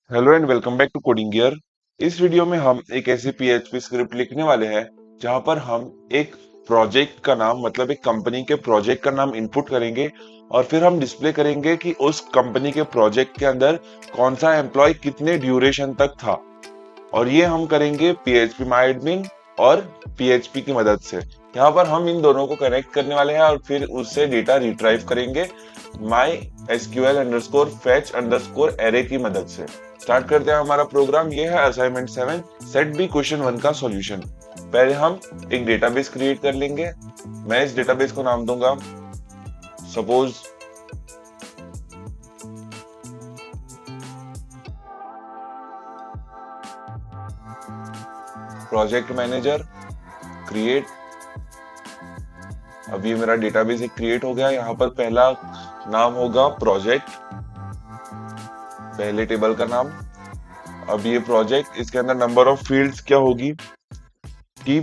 Hello and welcome back to Coding Gear. इस video में हम एक ऐसी पीएचपी स्क्रिप्ट लिखने वाले हैं जहां पर हम एक प्रोजेक्ट का नाम मतलब एक कंपनी के प्रोजेक्ट का नाम इनपुट करेंगे और फिर हम डिस्प्ले करेंगे कि उस कंपनी के प्रोजेक्ट के अंदर कौन सा एम्प्लॉय कितने ड्यूरेशन तक था। और ये हम करेंगे पीएचपी माई एडमिन और पीएचपी की मदद से। यहाँ पर हम इन दोनों को कनेक्ट करने वाले हैं और फिर उससे डेटा रिट्राइव करेंगे माई SQL underscore fetch underscore array की मदद से। स्टार्ट करते हैं हमारा प्रोग्राम। ये है असाइनमेंट 7 सेट बी क्वेश्चन 1 का सॉल्यूशन। पहले हम एक डेटाबेस क्रिएट कर लेंगे। मैं इस डेटाबेस को नाम दूंगा सपोज प्रोजेक्ट मैनेजर क्रिएट। अब ये मेरा डेटाबेस एक क्रिएट हो गया। यहाँ पर पहला नाम होगा प्रोजेक्ट, पहले टेबल का नाम। अब ये प्रोजेक्ट, इसके अंदर नंबर ऑफ फील्ड्स क्या होगी कि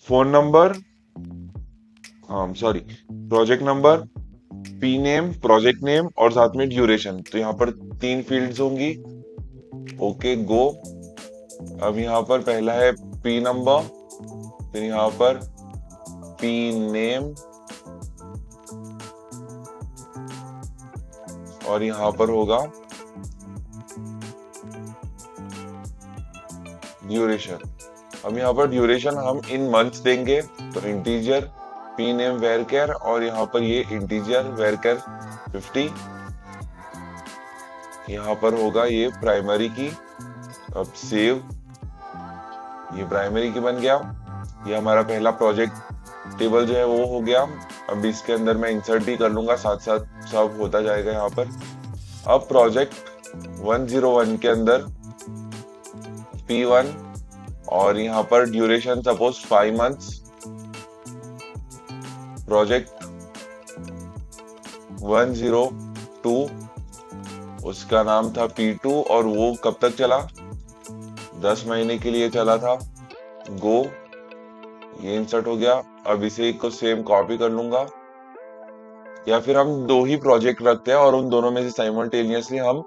phone number, project number, P name, project name और साथ में ड्यूरेशन। तो यहाँ पर 3 फील्ड्स होंगी। Okay go. अब यहाँ पर पहला है पी नंबर, फिर यहाँ पर पी नेम और यहाँ पर होगा ड्यूरेशन। अब यहाँ पर ड्यूरेशन हम इन मंथ्स देंगे, तो इंटीजर पी नेम वेरकेर और यहाँ पर ये इंटीजर वेरकेर 50। यहाँ पर होगा ये प्राइमरी की। अब सेव, ये प्राइमरी की बन गया। ये हमारा पहला प्रोजेक्ट टेबल जो है वो हो गया। अब इसके अंदर मैं इंसर्ट भी कर लूंगा, साथ साथ सब होता जाएगा यहाँ पर। अब प्रोजेक्ट 101 के अंदर P1 और यहाँ पर ड्यूरेशन सपोज 5 मंथ्स। प्रोजेक्ट 102 उसका नाम था P2 और वो कब तक चला, 10 महीने के लिए चला था। गो, ये इंसर्ट हो गया। अब इसे को सेम कॉपी कर लूंगा, या फिर हम 2 ही प्रोजेक्ट रखते हैं और उन दोनों में से साइमल्टेनियसली हम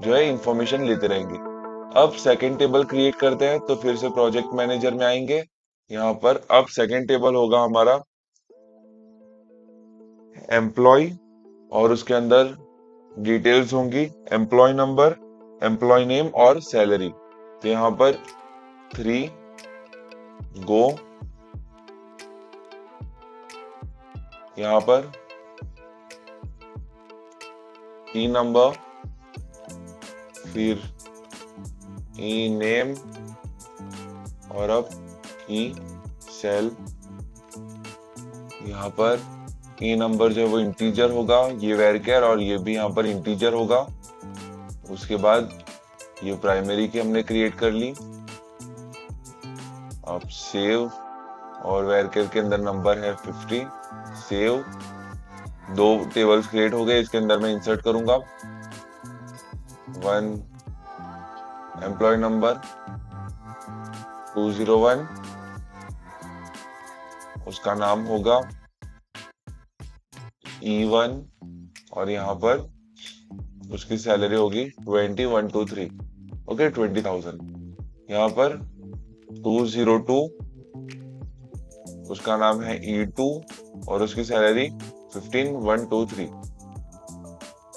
जो है इंफॉर्मेशन लेते रहेंगे। अब सेकंड टेबल क्रिएट करते हैं, तो फिर से प्रोजेक्ट मैनेजर में आएंगे। यहाँ पर अब सेकंड टेबल होगा हमारा एम्प्लॉय और उसके अंदर डिटेल्स होंगी एम्प्लॉय नंबर, एम्प्लॉय नेम और सैलरी। तो यहाँ पर 3 गो। यहाँ पर ई नंबर, फिर ई नेम और अब ई सेल। यहाँ पर ई नंबर जो है वो इंटीजर होगा, ये वेरकेर और ये भी यहाँ पर इंटीजर होगा। उसके बाद ये प्राइमरी की हमने क्रिएट कर ली। अब सेव, और वेरकेर के अंदर नंबर है 50। सेव, 2 टेबल्स क्रिएट हो गए। इसके अंदर मैं इंसर्ट करूंगा 1 एम्प्लॉय नंबर 201, उसका नाम होगा E1 और यहाँ पर उसकी सैलरी होगी 20123। ओके 20,000। यहाँ पर 202 उसका नाम है E2 और उसकी सैलरी 15,123।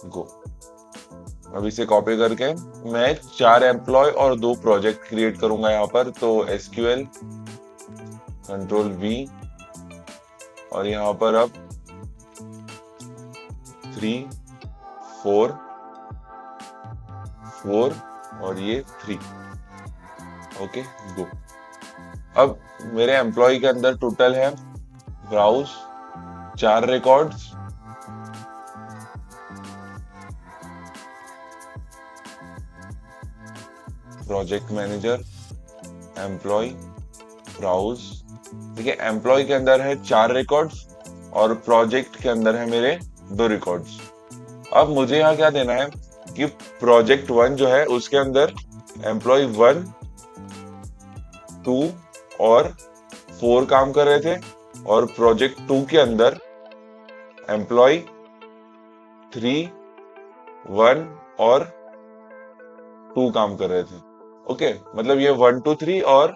गो। अब इसे कॉपी करके मैं 4 एम्प्लॉय और 2 प्रोजेक्ट क्रिएट करूंगा यहाँ पर। तो SQL कंट्रोल V और यहाँ पर अब 3 4 4 और ये 3। Okay go. अब मेरे एम्प्लॉय के अंदर टोटल है browse 4 records, project manager, employ, browse. ठीक है, एम्प्लॉय के अंदर है 4 रिकॉर्ड्स और प्रोजेक्ट के अंदर है मेरे 2 रिकॉर्ड्स। अब मुझे यहाँ क्या देना है कि प्रोजेक्ट 1 जो है उसके अंदर एम्प्लॉय 1 2 और 4 काम कर रहे थे, और प्रोजेक्ट 2 के अंदर एम्प्लॉय 3 1 और टू काम कर रहे थे। ओके, मतलब ये 1 2 3 और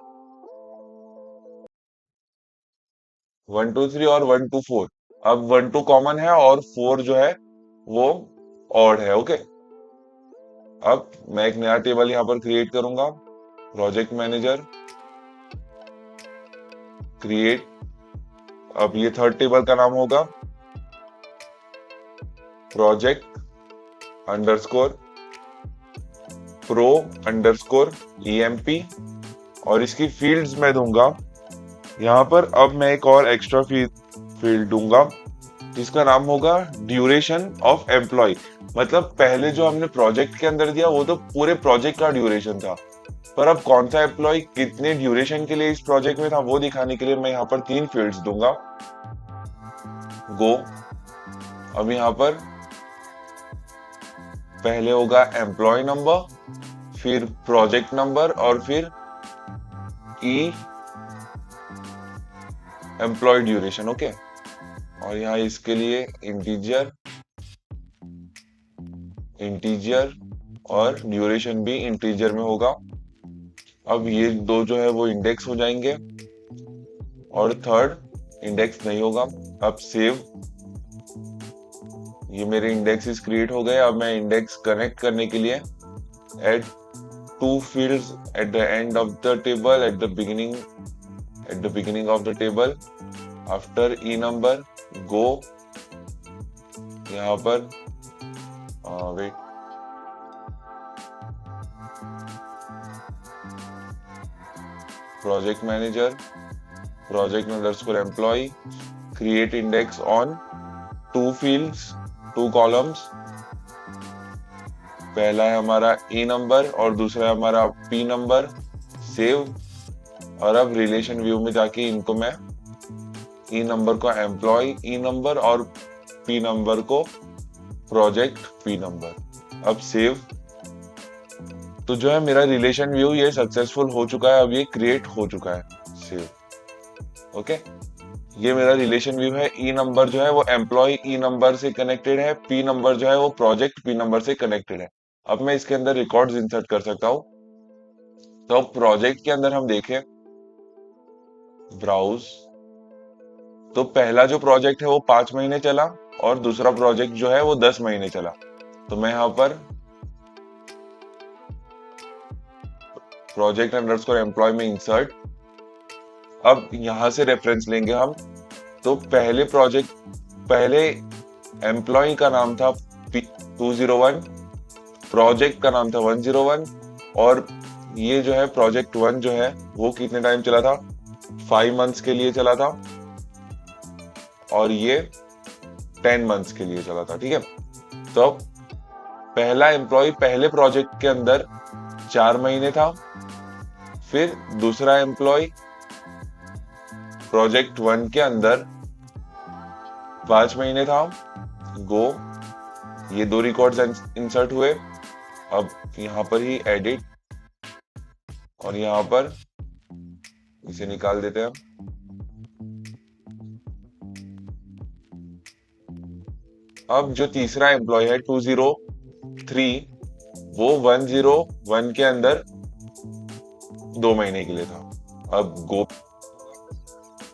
1 2 3 और 1 2 4। अब 1 2 कॉमन है और 4 जो है वो ऑड है। ओके, अब मैं एक नया टेबल यहाँ पर क्रिएट करूंगा। Project manager create. अब ये थर्ड टेबल का नाम होगा project underscore pro underscore EMP, और इसकी फील्ड्स मैं दूंगा यहाँ पर। अब मैं एक और एक्स्ट्रा फील्ड दूंगा जिसका नाम होगा ड्यूरेशन ऑफ एम्प्लॉय। मतलब पहले जो हमने प्रोजेक्ट के अंदर दिया वो तो पूरे प्रोजेक्ट का ड्यूरेशन था, पर अब कौन सा एम्प्लॉय कितने ड्यूरेशन के लिए इस प्रोजेक्ट में था वो दिखाने के लिए मैं यहाँ पर 3 फील्ड्स दूंगा। गो। अब यहाँ पर पहले होगा एम्प्लॉय नंबर, फिर प्रोजेक्ट नंबर, और फिर ई एम्प्लॉय ड्यूरेशन। ओके, और यहाँ इसके लिए इंटीजर और ड्यूरेशन भी इंटीजर में होगा। अब ये दो जो है वो इंडेक्स हो जाएंगे और थर्ड इंडेक्स नहीं होगा। अब सेव। ये मेरे इंडेक्सेस क्रिएट हो गए। अब मैं इंडेक्स कनेक्ट करने के लिए add 2 fields at the end of the table at the beginning of the table after e number go। यहाँ पर wait, project manager project underscore employ create index on 2 fields 2 columns। पहला है हमारा ई number और दूसरा है हमारा पी नंबर। सेव। और अब रिलेशन व्यू में जाके इनको मैं ई नंबर को एम्प्लॉय ई नंबर और पी नंबर को प्रोजेक्ट पी नंबर। अब सेव। तो जो है मेरा रिलेशन व्यू ये सक्सेसफुल हो चुका है, अब ये क्रिएट हो चुका है। सेव। ओके, ये मेरा रिलेशन व्यू है। ई नंबर जो है वो एम्प्लॉय ई नंबर से कनेक्टेड है, पी नंबर जो है वो प्रोजेक्ट पी नंबर से कनेक्टेड है। अब मैं इसके अंदर रिकॉर्ड्स इंसर्ट कर सकता हूं। तो प्रोजेक्ट के अंदर हम देखें ब्राउज, तो पहला जो प्रोजेक्ट है वो 5 महीने चला और दूसरा प्रोजेक्ट जो है वो 10 महीने चला। तो मैं यहाँ पर प्रोजेक्ट अंडरस्कोर एम्प्लॉय में इंसर्ट। अब यहां से रेफरेंस लेंगे हम। तो पहले एम्प्लॉय का नाम था 201, प्रोजेक्ट का नाम था 101, और ये जो है प्रोजेक्ट 1 जो है वो कितने टाइम चला था, 5 मंथ्स के लिए चला था, और ये 10 मंथ्स के लिए चला था। ठीक है, तो पहला एम्प्लॉय पहले प्रोजेक्ट के अंदर 4 महीने था, फिर दूसरा एम्प्लॉय प्रोजेक्ट 1 के अंदर 5 महीने था। गो। ये 2 रिकॉर्ड्स इंसर्ट हुए। अब यहां पर ही एडिट, और यहां पर इसे निकाल देते हैं। अब जो तीसरा एम्प्लॉय है 203, वो 101 के अंदर 2 महीने के लिए था। अब गो,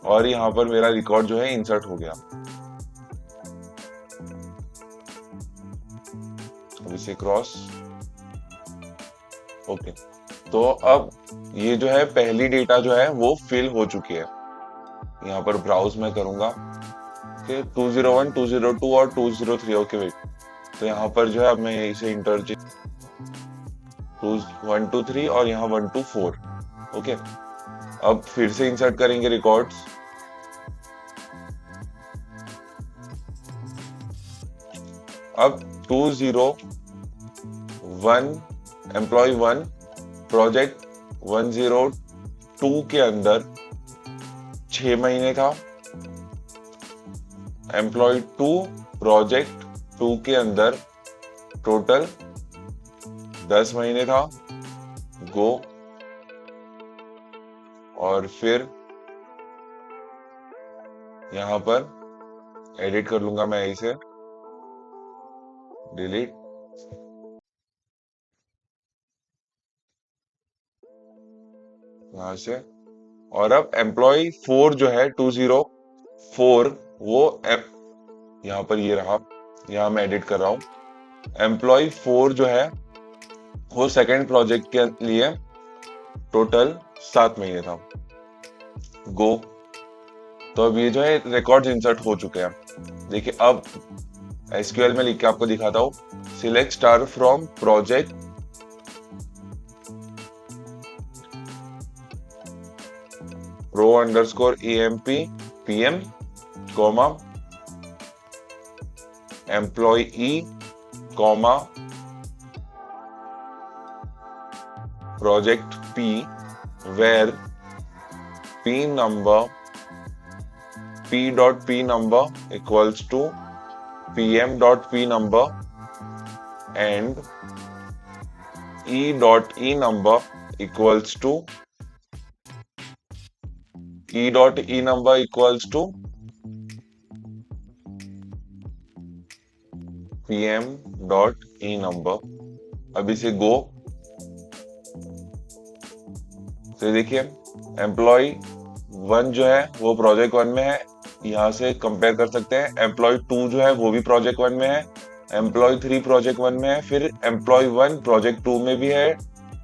और यहां पर मेरा रिकॉर्ड जो है इंसर्ट हो गया। अब इसे क्रॉस। ओके, तो अब ये जो है पहली डेटा जो है वो फिल हो चुकी है। यहाँ पर ब्राउज में करूंगा कि 201, 202 और 203। ओके वेट, तो यहाँ पर जो है अब मैं इसे इंटरचेंज 123 और यहाँ 124। ओके, अब फिर से इंसर्ट करेंगे रिकॉर्ड्स। अब 201 एम्प्लॉय 1 प्रोजेक्ट 102 के अंदर 6 महीने था। एम्प्लॉय 2 प्रोजेक्ट 2 के अंदर टोटल 10 महीने था। गो, और फिर यहां पर एडिट कर लूंगा मैं इसे, डिलीट। यहाँ से। और अब एम्प्लॉय 4 जो है 204 वो यहाँ पर ये रहा, यहाँ मैं एडिट कर रहा हूँ। एम्प्लॉय 4 जो है वो सेकेंड प्रोजेक्ट के लिए टोटल 7 महीने था। गो। तो अब ये जो है रिकॉर्ड्स इंसर्ट हो चुके हैं। देखिए अब एसक्यूएल में लिख के आपको दिखाता हूँ। Select star from project pro underscore emp pm comma employee comma project p where p dot p number equals to pm dot p number and e dot e number equals to e dot e number equals to pm dot e number। अब इसे गो। तो देखिए employ 1 जो है वो project 1 में है, यहाँ से कंपेयर कर सकते हैं। एम्प्लॉय 2 जो है वो भी प्रोजेक्ट 1 में है, एम्प्लॉय 3 प्रोजेक्ट 1 में है, फिर एम्प्लॉय 1 प्रोजेक्ट 2 में भी है,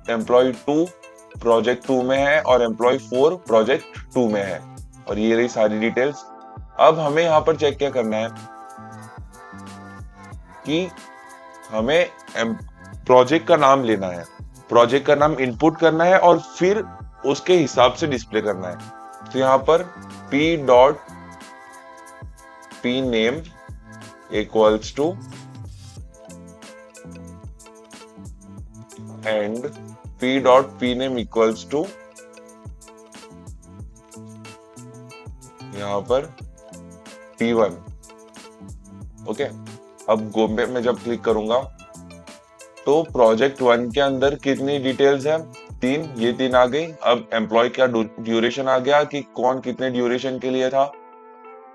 एम्प्लॉय 2 प्रोजेक्ट 2 में है और एम्प्लॉय 4 प्रोजेक्ट 2 में है। और ये रही सारी डिटेल्स। अब हमें यहाँ पर चेक क्या करना है कि हमें प्रोजेक्ट का नाम लेना है, प्रोजेक्ट का नाम इनपुट करना है और फिर उसके हिसाब से डिस्प्ले करना है। तो यहाँ पर p dot p name equals to and p dot p name equals to यहाँ पर p1। ओके। अब गो पे मैं जब क्लिक करूंगा तो प्रोजेक्ट 1 के अंदर कितनी डिटेल्स है? 3। ये 3 आ गई। अब एम्प्लॉय का ड्यूरेशन आ गया कि कौन कितने ड्यूरेशन के लिए था,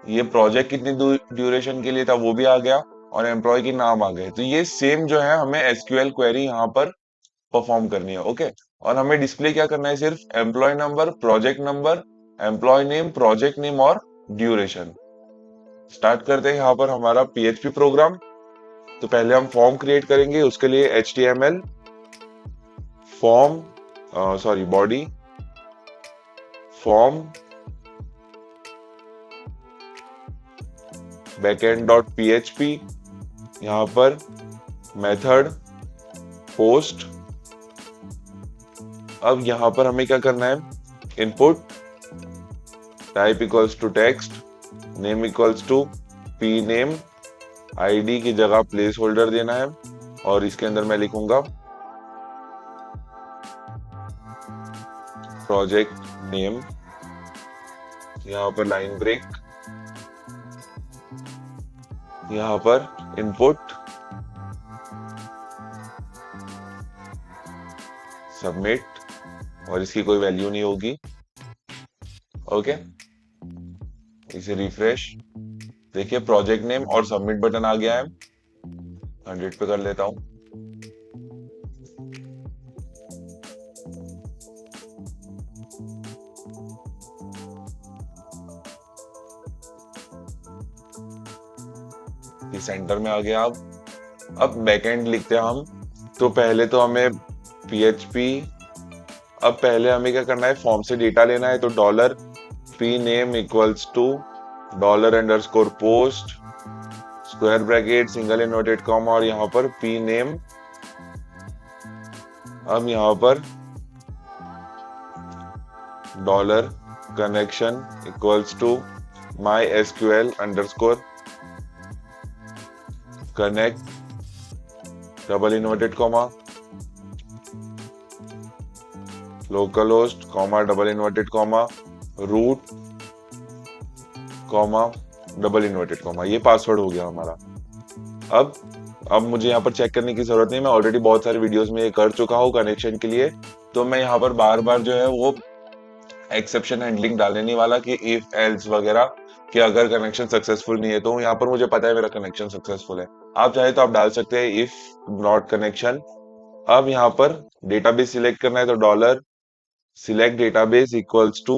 ये प्रोजेक्ट कितनी ड्यूरेशन के लिए था वो भी आ गया और एम्प्लॉय के नाम आ गए। तो ये सेम जो है हमें एसक्यूएल क्वेरी यहाँ पर परफॉर्म करनी है। ओके। और हमें डिस्प्ले क्या करना है? सिर्फ employ number, project number, employ name, project name और ड्यूरेशन। स्टार्ट करते हैं यहाँ पर हमारा पीएचपी प्रोग्राम। तो पहले हम फॉर्म क्रिएट करेंगे, उसके लिए HTML form body form backend dot PHP, यहाँ पर मेथड पोस्ट। अब यहाँ पर हमें क्या करना है? Input type equals to text, name equals to p name, ID की जगह प्लेस होल्डर देना है और इसके अंदर मैं लिखूंगा प्रोजेक्ट नेम, यहाँ पर लाइन ब्रेक, यहाँ पर इनपुट सबमिट और इसकी कोई वैल्यू नहीं होगी। ओके। इसे रिफ्रेश। देखिए प्रोजेक्ट नेम और सबमिट बटन आ गया है। 100 पे कर लेता हूं। ये सेंटर में आ गया। अब बैकएंड लिखते हैं हम। तो पहले तो हमें PHP, अब पहले हमें क्या करना है? फॉर्म से डेटा लेना है। तो $p name equals to $_post square bracket single inverted comma और यहाँ पर p नेम। अब यहाँ पर $connection equals to MySQL _ connect double inverted comma localhost comma double inverted comma root comma double inverted comma. ये पासवर्ड हो गया हमारा। अब मुझे यहाँ पर चेक करने की जरूरत नहीं, मैं ऑलरेडी बहुत सारे वीडियोस में ये कर चुका हूँ कनेक्शन के लिए। तो मैं यहाँ पर बार बार जो है वो एक्सेप्शन हैंडलिंग डालने नहीं वाला कि इफ एल्स वगैरह, कि अगर कनेक्शन सक्सेसफुल नहीं है। तो यहाँ पर मुझे पता है मेरा कनेक्शन सक्सेसफुल है। आप चाहे तो आप डाल सकते हैं इफ नॉट कनेक्शन। अब यहाँ पर डेटाबेस सिलेक्ट करना है तो select database equals to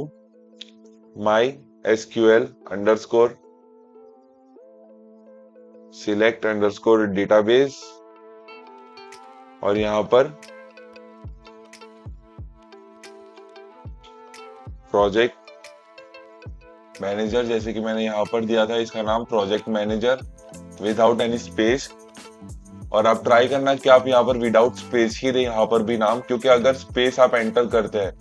my SQL underscore select underscore database और यहां पर प्रोजेक्ट मैनेजर, जैसे कि मैंने यहाँ पर दिया था इसका नाम project manager without any space. और आप ट्राई करना कि आप यहाँ पर विदाउट स्पेस ही दे यहाँ पर भी नाम, क्योंकि अगर स्पेस आप एंटर करते हैं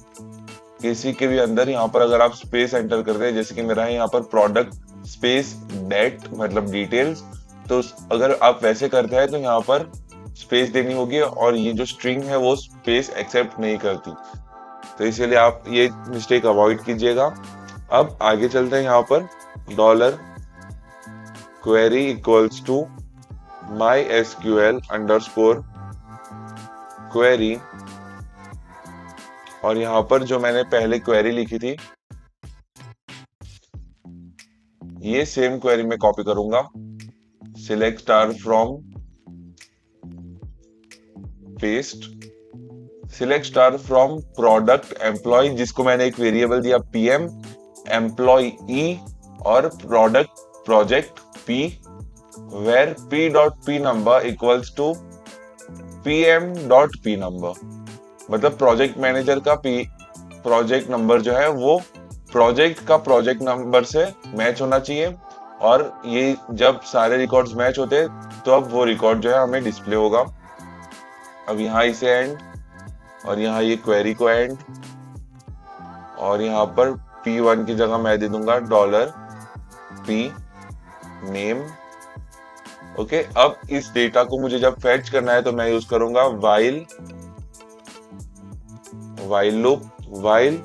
किसी के भी अंदर, यहाँ पर अगर आप स्पेस एंटर करते हैं, जैसे कि मेरा है यहाँ पर प्रोडक्ट स्पेस डेट मतलब डिटेल्स, तो अगर आप वैसे करते हैं तो यहाँ पर स्पेस देनी होगी और ये जो स्ट्रिंग है वो स्पेस एक्सेप्ट नहीं करती, तो इसीलिए आप ये मिस्टेक अवॉइड कीजिएगा। अब आगे चलते हैं, यहाँ पर dollar query equals to my SQL underscore query और यहाँ पर जो मैंने पहले क्वेरी लिखी थी ये सेम क्वेरी में कॉपी करूंगा। Select star from paste select star from product employ, जिसको मैंने एक वेरिएबल दिया पीएम एम्प्लॉय और product project P, where p.p number equals to pm.p number, मतलब प्रोजेक्ट मैनेजर का प्रोजेक्ट नंबर जो है वो प्रोजेक्ट का प्रोजेक्ट नंबर से मैच होना चाहिए, और ये जब सारे रिकॉर्ड्स मैच होते हैं तो अब वो रिकॉर्ड जो है हमें डिस्प्ले होगा। अब यहाँ इसे एंड और यहाँ ये क्वेरी को एंड और यहाँ पर p1 की जगह मैं दे दूंगा डॉलर p नेम। ओके, अब इस डेटा को मुझे जब फेच करना है तो मैं यूज करूंगा while loop while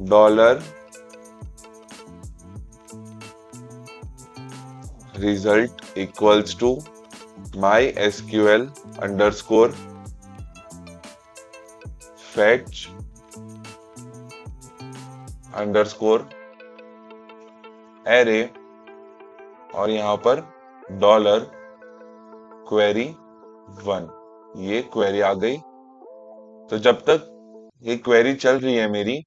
dollar result equals to my SQL underscore fetch underscore array और यहां पर डॉलर क्वेरी 1, ये क्वेरी आ गई। तो जब तक ये क्वेरी चल रही है मेरी,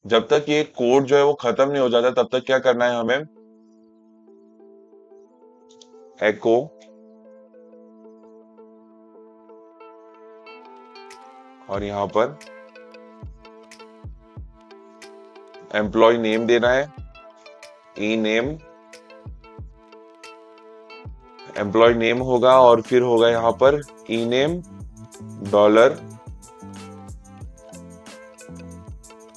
जब तक ये कोड जो है वो खत्म नहीं हो जाता, तब तक क्या करना है हमें, एको और यहां पर एम्प्लॉय नेम देना है, ई नेम एम्प्लॉय नेम होगा और फिर होगा यहाँ पर ई नेम डॉलर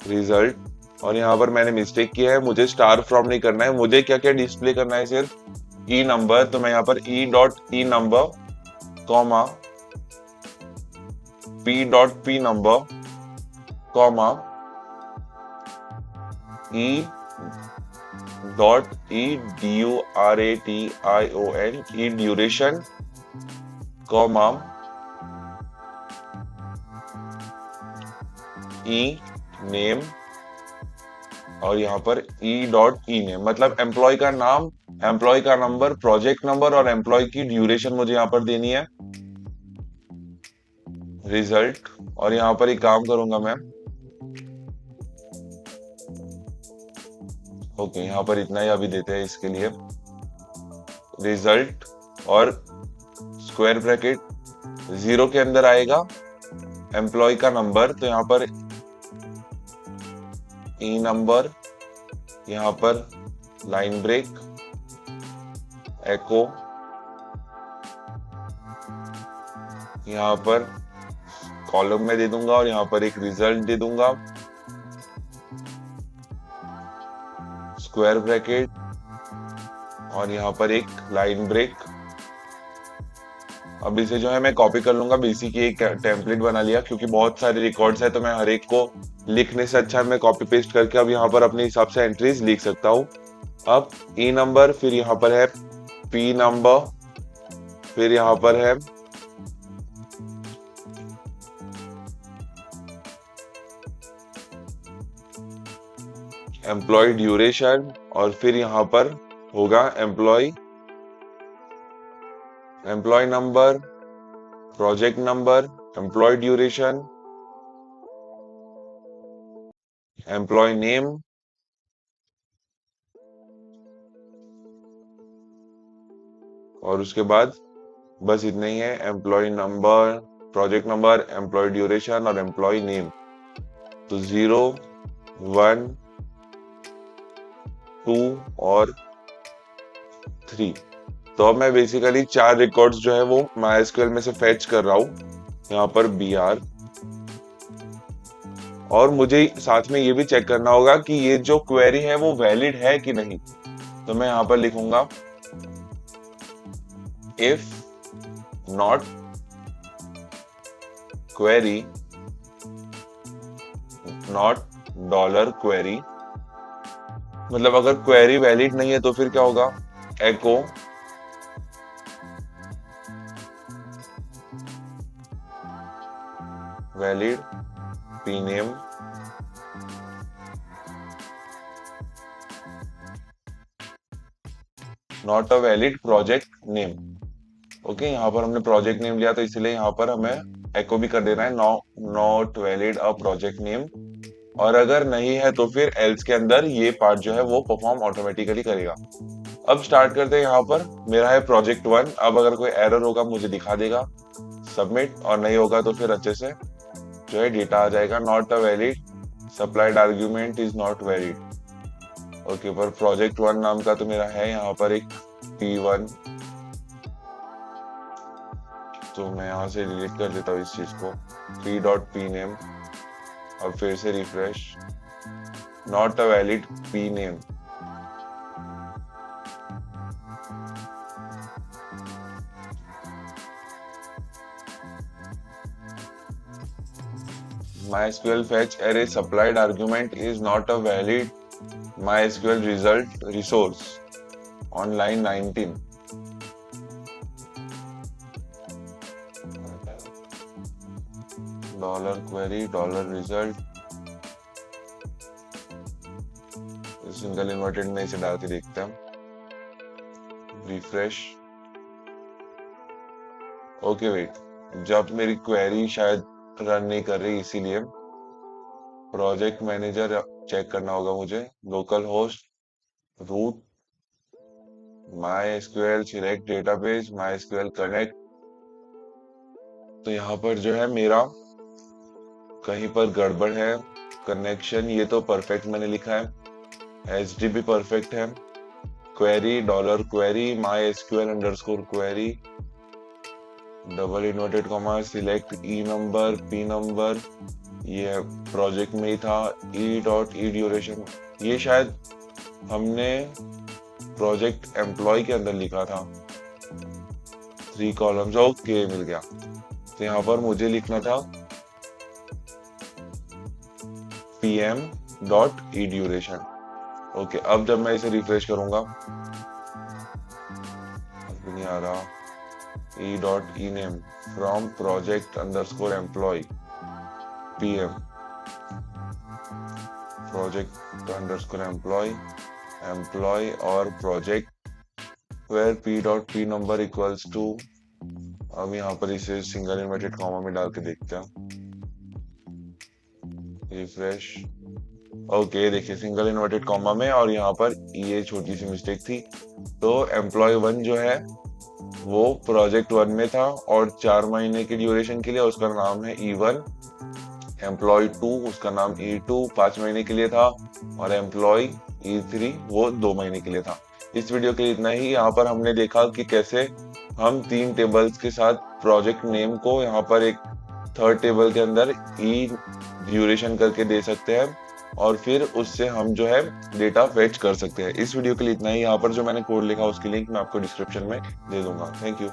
रिजल्ट। और यहाँ पर मैंने मिस्टेक किया है, मुझे स्टार फ्रॉम नहीं करना है, मुझे क्या क्या डिस्प्ले करना है, सिर्फ ई नंबर। तो मैं यहाँ पर E number comma p number comma E duration comma E name और यहाँ पर ई नेम, मतलब एम्प्लॉय का नाम, एम्प्लॉय का नंबर, प्रोजेक्ट नंबर और एम्प्लॉय की ड्यूरेशन मुझे यहाँ पर देनी है, रिजल्ट। और यहाँ पर एक काम करूंगा मैं, ओके यहाँ पर इतना ही अभी देते हैं इसके लिए, रिजल्ट और स्क्वायर ब्रैकेट 0 के अंदर आएगा एम्प्लॉय का नंबर, तो यहाँ पर ई नंबर, यहाँ पर लाइन ब्रेक एको, यहाँ पर कॉलम में दे दूंगा और यहाँ पर एक रिजल्ट दे दूंगा, स्क्वायर ब्रैकेट और यहाँ पर एक लाइन ब्रेक। अब इसे जो है मैं कॉपी कर लूंगा, बेसिक एक टेम्पलेट बना लिया, क्योंकि बहुत सारे रिकॉर्ड्स है तो मैं हर एक को लिखने से अच्छा मैं कॉपी पेस्ट करके अब यहाँ पर अपने हिसाब से एंट्रीज लिख सकता हूँ। अब ई नंबर, फिर यहाँ पर है पी नंबर, फिर यहाँ पर है एम्प्लॉय ड्यूरेशन और फिर यहाँ पर होगा employ number, project number, employ duration employ name, और उसके बाद बस इतना ही है, employ number, project number, employ duration और एम्प्लॉय नेम। तो 0, 1, 2 और 3। तो अब मैं बेसिकली 4 रिकॉर्ड्स जो है वो MySQL में से फेच कर रहा हूँ यहाँ पर BR। और मुझे साथ में ये भी चेक करना होगा कि ये जो क्वेरी है वो वैलिड है कि नहीं। तो मैं यहाँ पर लिखूंगा if not query not dollar query, मतलब अगर क्वेरी वैलिड नहीं है तो फिर क्या होगा, echo valid pname not a valid project name. Okay, यहाँ पर हमने प्रोजेक्ट नेम लिया तो इसलिए यहाँ पर हमें एको भी कर देना है, not valid a project name. और अगर नहीं है तो फिर एल्स के अंदर ये पार्ट जो है वो परफॉर्म ऑटोमेटिकली करेगा। अब स्टार्ट करते हैं। यहाँ पर मेरा है प्रोजेक्ट 1। अब अगर कोई एरर होगा मुझे दिखा देगा, सबमिट, और नहीं होगा तो फिर अच्छे से जो है डेटा आ जाएगा, not a valid, supplied argument is not valid. Okay, पर प्रोजेक्ट 1 नाम का तो मेरा है यहाँ पर एक P1, तो मैं यहाँ से डिलीट कर देता हूँ इस चीज को, p.pname। अब फिर से refresh, not a valid pname। MySQL fetch array supplied argument is not a valid MySQL result resource on line 19। Dollar query dollar result, single inverted में इसे डाल के देखते हैं, रिफ्रेश। ओके वेट, जब मेरी क्वेरी शायद रन नहीं कर रही इसीलिए प्रोजेक्ट मैनेजर चेक करना होगा मुझे, local host root MySQL select database MySQL connect. तो यहाँ पर जो है मेरा कहीं पर गड़बड़ है, कनेक्शन ये तो परफेक्ट मैंने लिखा है, HD भी परफेक्ट है, query dollar query MySQL underscore query double inverted comma select E number P number, ये प्रोजेक्ट में ही था, E.E ड्यूरेशन, ये शायद हमने प्रोजेक्ट एम्प्लॉय के अंदर लिखा था, 3 कॉलम्स। ओके, मिल गया। तो यहाँ पर मुझे लिखना था PM.E ड्यूरेशन। ओके, अब जब मैं इसे रिफ्रेश करूंगा, अभी नहीं आ रहा, E.E name from project underscore employ PM project underscore employ और project where P.P number equals to, अब यहाँ पर इसे सिंगल इन्वर्टेड कॉमा में डाल के देखते हैं, रिफ्रेश। ओके, देखिए सिंगल इन्वर्टेड कॉमा में, और यहाँ पर ये छोटी सी मिस्टेक थी। तो एम्प्लॉय 1 जो है वो प्रोजेक्ट 1 में था और 4 महीने की ड्यूरेशन के लिए, उसका नाम है E1। एम्प्लॉय 2 उसका नाम E2 5 महीने के लिए था, और एम्प्लॉय E3 वो 2 महीने के लिए था। इस वीडियो के लिए इतना ही। यहाँ पर हमने देखा कि कैसे हम 3 टेबल्स के साथ प्रोजेक्ट नेम को यहाँ पर एक थर्ड टेबल के अंदर ई ड्यूरेशन करके दे सकते हैं, और फिर उससे हम जो है डेटा फेच कर सकते हैं। इस वीडियो के लिए इतना ही। यहाँ पर जो मैंने कोड लिखा उसकी लिंक मैं आपको डिस्क्रिप्शन में दे दूंगा। Thank you.